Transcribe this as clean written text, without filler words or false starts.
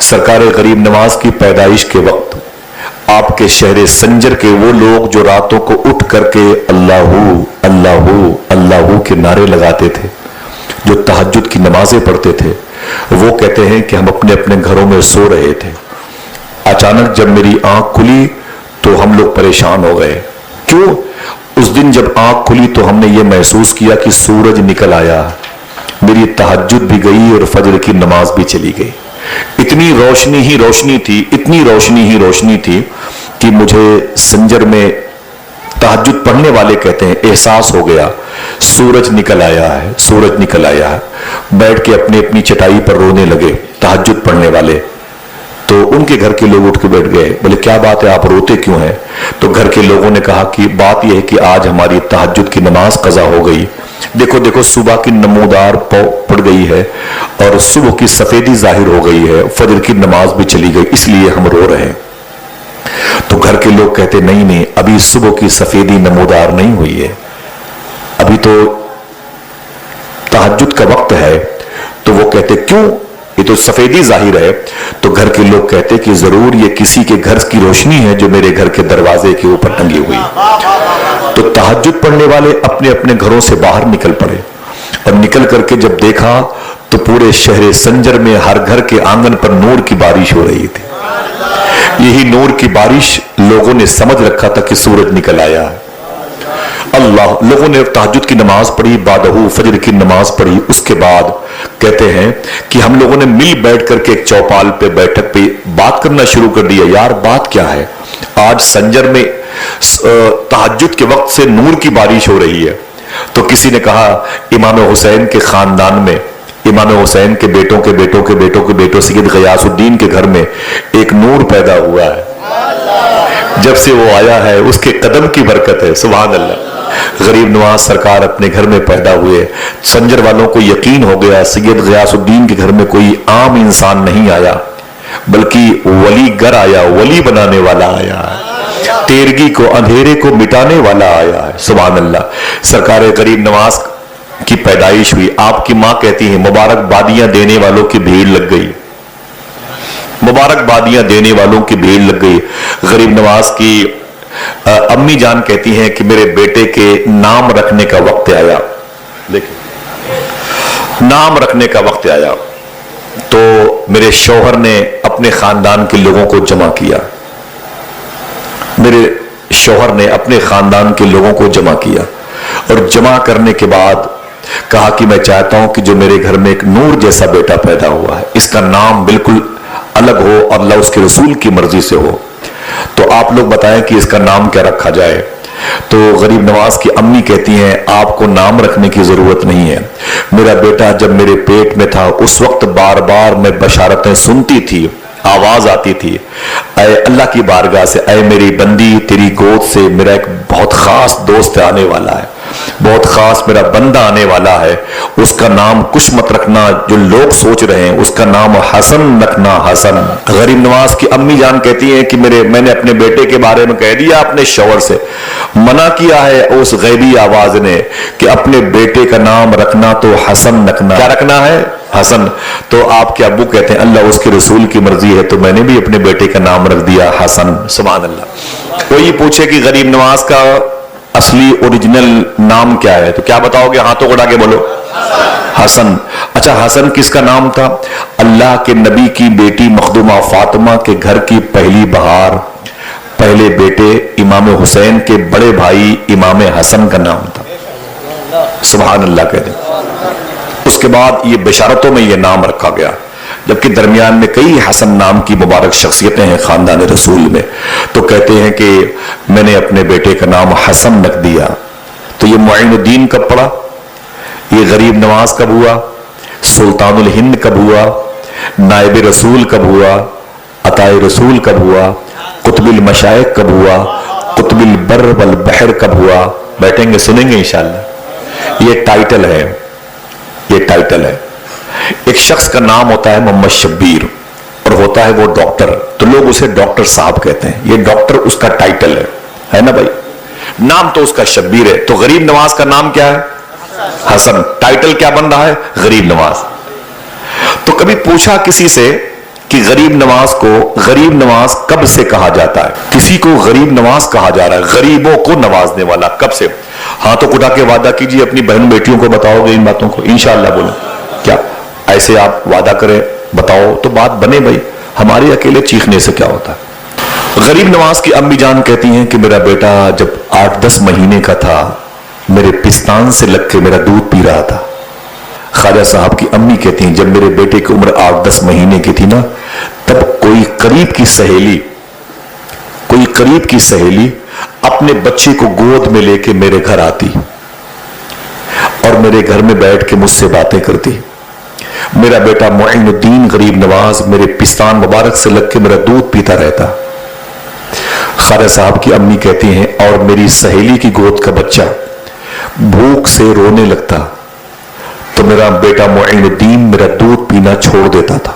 सरकार गरीब नवाज की पैदाइश के वक्त आपके शहर संजर के वो लोग जो रातों को उठ करके अल्लाहू अल्लाहू अल्लाहू के नारे लगाते थे, जो तहज्जुद की नमाजें पढ़ते थे, वो कहते हैं कि हम अपने अपने घरों में सो रहे थे। अचानक जब मेरी आंख खुली तो हम लोग परेशान हो गए। क्यों? उस दिन जब आंख खुली तो हमने ये महसूस किया कि सूरज निकल आया, मेरी तहज्जुद भी गई और फजर की नमाज भी चली गई। इतनी रोशनी ही रोशनी थी, इतनी रोशनी ही रोशनी थी कि मुझे संजर में तहज्जुद पढ़ने वाले कहते हैं एहसास हो गया सूरज निकल आया है, सूरज निकल आया है। बैठ के अपनी अपनी चटाई पर रोने लगे तहज्जुद पढ़ने वाले। तो उनके घर के लोग उठ के बैठ गए, बोले क्या बात है, आप रोते क्यों हैं? तो घर के लोगों ने कहा कि बात यह है कि आज हमारी तहज्जुद की नमाज कज़ा हो गई। देखो देखो सुबह की नमूदार पड़ गई है और सुबह की सफेदी जाहिर हो गई है, फजर की नमाज भी चली गई, इसलिए हम रो रहे हैं। तो घर के लोग कहते नहीं नहीं, अभी सुबह की सफेदी नमूदार नहीं हुई है, अभी तो तहज्जुद का वक्त है। तो वो कहते क्यों, ये तो सफेदी जाहिर है। तो घर के लोग कहते कि जरूर ये किसी के घर की रोशनी है जो मेरे घर के दरवाजे के ऊपर टंगी हुई। तो तहज्जुद पढ़ने वाले अपने अपने घरों से बाहर निकल पड़े और निकल करके जब देखा तो पूरे शहर संजर में हर घर के आंगन पर नूर की बारिश हो रही थी। यही नूर की बारिश लोगों ने समझ रखा था कि सूरज निकल आया है। अल्लाह, लोगों ने तहज्जुद की नमाज पढ़ी, बादहू फजर की नमाज पढ़ी। उसके बाद कहते हैं कि हम लोगों ने मिल बैठ करके एक चौपाल पे बैठक पे बात करना शुरू कर दिया। यार बात क्या है, आज संजर में तहज्जुद के वक्त से नूर की बारिश हो रही है। तो किसी ने कहा इमाम हुसैन के खानदान में, इमाम हुसैन के बेटों के बेटों के बेटों के बेटों सैयद गयासुद्दीन के घर में एक नूर पैदा हुआ है। जब से वो आया है उसके कदम की बरकत है। सुभान अल्लाह। गरीब नवाज सरकार अपने घर में पैदा हुए। संजर वालों को यकीन हो गया सैयद गयासुद्दीन के घर में कोई आम इंसान नहीं आया, बल्कि वली गर आया, वली बनाने वाला आया है, तेरगी को अंधेरे को मिटाने वाला आया है। सुभान अल्लाह। सरकार गरीब नवाज की पैदाइश हुई। आपकी मां कहती है मुबारकबादियां देने वालों की भीड़ लग गई, मुबारकबादियां देने वालों की भीड़ लग गई। गरीब नवाज की अम्मी जान कहती हैं कि मेरे बेटे के नाम रखने का वक्त आया। देखिए नाम रखने का वक्त आया तो मेरे शौहर ने अपने खानदान के लोगों को जमा किया, मेरे शौहर ने अपने खानदान के लोगों को जमा किया और जमा करने के बाद कहा कि मैं चाहता हूं कि जो मेरे घर में एक नूर जैसा बेटा पैदा हुआ है, इसका नाम बिल्कुल अलग हो और अल्लाह उसके रसूल की मर्जी से हो। तो आप लोग बताएं कि इसका नाम क्या रखा जाए। तो गरीब नवाज की अम्मी कहती हैं आपको नाम रखने की जरूरत नहीं है। मेरा बेटा जब मेरे पेट में था उस वक्त बार बार मैं बशारतें सुनती थी, आवाज आती थी, ऐ अल्लाह की बारगाह से, ऐ मेरी बंदी तेरी गोद से मेरा एक बहुत खास दोस्त आने वाला है, बहुत खास मेरा बंदा आने वाला है, उसका नाम कुछ मत रखना जो लोग सोच रहे हैं, उसका नाम हसन रखना, हसन। गरीब नवाज की अम्मी जान कहती हैं कि मैंने अपने बेटे के बारे में कह दिया, अपने शौहर से मना किया है उस गैबी आवाज ने कि अपने बेटे का नाम रखना तो हसन रखना। क्या रखना है? हसन। तो आपके अब्बू कहते हैं अल्लाह उसके रसूल की मर्जी है, तो मैंने भी अपने बेटे का नाम रख दिया हसन। सुभान अल्लाह। कोई पूछे कि गरीब नवाज का असली ओरिजिनल नाम क्या है तो क्या बताओगे? हाथों को उठा के बोलो हसन। अच्छा, हसन किसका नाम था? अल्लाह के नबी की बेटी मखदूमा फातिमा के घर की पहली बहार, पहले बेटे इमाम हुसैन के बड़े भाई इमाम हसन का नाम था। सुभान अल्लाह कहते। उसके बाद ये बशारतों में ये नाम रखा गया, जबकि दरमियान में कई हसन नाम की मुबारक शख्सियतें हैं खानदान रसूल में। तो कहते हैं कि मैंने अपने बेटे का नाम हसन रख दिया। तो ये मुइनुद्दीन कब पड़ा, ये गरीब नवाज कब हुआ, सुल्तानुल हिंद कब हुआ, नायब रसूल कब हुआ, अताए रसूल कब हुआ, कुतुबुल मशाइख कब हुआ, कुतुबुल बर्र वल बहर कब हुआ? बैठेंगे सुनेंगे इंशाअल्लाह। ये टाइटल है, ये टाइटल है। एक शख्स का नाम होता है मोहम्मद शब्बीर और होता है वो डॉक्टर, तो लोग उसे डॉक्टर साहब कहते हैं। ये डॉक्टर उसका टाइटल है ना भाई, नाम तो उसका शब्बीर है। तो गरीब नवाज का नाम क्या है? हसन। टाइटल क्या बन रहा है? गरीब नवाज। तो कभी पूछा किसी से کہ غریب نواز کب سے کہا جاتا ہے؟ کسی کو غریب نواز کہا جا رہا ہے، غریبوں کو نوازنے والا کب سے؟ ہاں تو خدا کے وعدہ کیجیے، اپنی بہن بیٹیوں کو بتاؤ گے ان باتوں کو انشاءاللہ؟ بولیں کیا ایسے آپ وعدہ کریں، بتاؤ تو بات بنے بھائی، ہمارے اکیلے چیخنے سے کیا ہوتا ہے؟ غریب نواز کی امی جان کہتی ہیں کہ میرا بیٹا جب 8-10 مہینے کا تھا میرے پستان سے لگ کے میرا دودھ پی رہا تھا۔ خواجہ صاحب کی امی کہتی ہیں جب میرے بیٹے کی عمر 8-10 مہینے کی تھی نا، تب کوئی قریب کی سہیلی اپنے بچے کو گود میں لے کے میرے گھر آتی اور میرے گھر میں بیٹھ کے مجھ سے باتیں کرتی۔ میرا بیٹا معین الدین غریب نواز میرے پستان مبارک سے لگ کے میرا دودھ پیتا رہتا۔ خواجہ صاحب کی امی کہتی ہیں اور میری سہیلی کی گود کا بچہ بھوک سے رونے لگتا تو میرا بیٹا معین الدین میرا دودھ پینا چھوڑ دیتا تھا۔